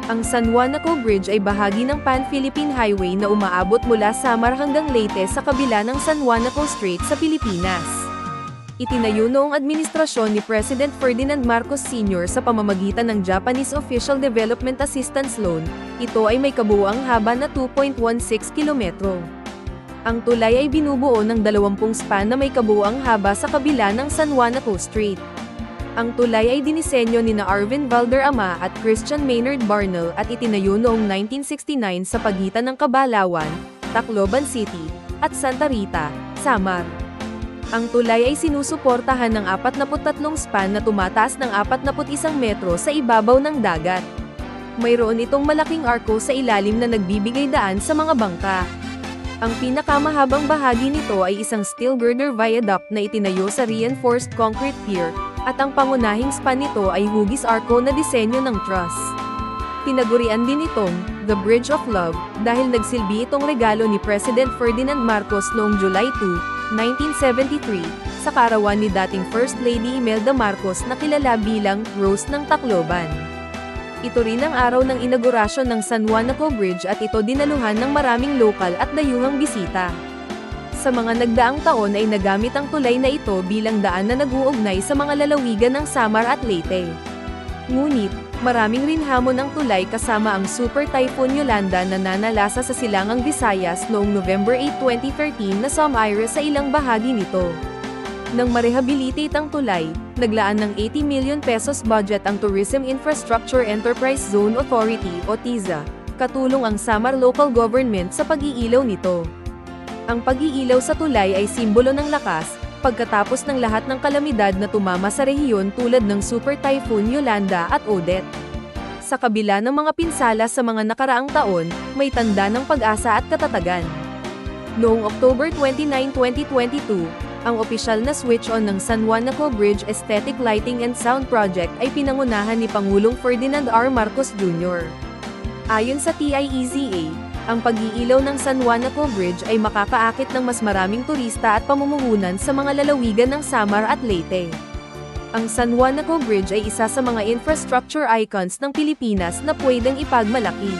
Ang San Juanico Bridge ay bahagi ng Pan-Philippine Highway na umaabot mula Samar hanggang Leyte sa kabila ng San Juanico Strait sa Pilipinas. Itinayo noong administrasyon ni President Ferdinand Marcos Sr. sa pamamagitan ng Japanese Official Development Assistance Loan. Ito ay may kabuuang haba na 2.16 kilometro. Ang tulay ay binubuo ng 20 span na may kabuuang haba sa kabila ng San Juanico Strait. Ang tulay ay dinisenyo nina Arvin Valderrama at Christian Maynard Barnell at itinayo noong 1969 sa pagitan ng Cabalawan, Tacloban City, at Santa Rita, Samar. Ang tulay ay sinusuportahan ng 43 span na tumataas ng 41 metro sa ibabaw ng dagat. Mayroon itong malaking arko sa ilalim na nagbibigay daan sa mga bangka. Ang pinakamahabang bahagi nito ay isang steel girder viaduct na itinayo sa reinforced concrete pier, at ang pangunahing span nito ay hugis arko na disenyo ng truss. Tinagurian din itong The Bridge of Love dahil nagsilbi itong regalo ni President Ferdinand Marcos noong July 2, 1973, sa karawan ni dating First Lady Imelda Marcos na kilala bilang Rose ng Tacloban. Ito rin ang araw ng inaugurasyon ng San Juanico Bridge at ito dinaluhan ng maraming lokal at dayuhang bisita. Sa mga nagdaang taon ay nagamit ang tulay na ito bilang daan na nag-uugnay sa mga lalawigan ng Samar at Leyte. Ngunit, maraming rin hamon ang tulay kasama ang Super Typhoon Yolanda na nanalasa sa silangang Visayas noong November 8, 2013 na sumire sa ilang bahagi nito. Nang marehabilitate ang tulay, naglaan ng 80 million pesos budget ang Tourism Infrastructure Enterprise Zone Authority o TIZA, katulong ang Samar Local Government sa pag-iilaw nito. Ang pag-iilaw sa tulay ay simbolo ng lakas, pagkatapos ng lahat ng kalamidad na tumama sa rehiyon tulad ng Super Typhoon Yolanda at Odette. Sa kabila ng mga pinsala sa mga nakaraang taon, may tanda ng pag-asa at katatagan. Noong October 29, 2022, ang opisyal na switch-on ng San Juanico Bridge Aesthetic Lighting and Sound Project ay pinangunahan ni Pangulong Ferdinand R. Marcos Jr. Ayon sa TIEZA, ang pag-iilaw ng San Juanico Bridge ay makakaakit ng mas maraming turista at pamumuhunan sa mga lalawigan ng Samar at Leyte. Ang San Juanico Bridge ay isa sa mga infrastructure icons ng Pilipinas na pwedeng ipagmalaki.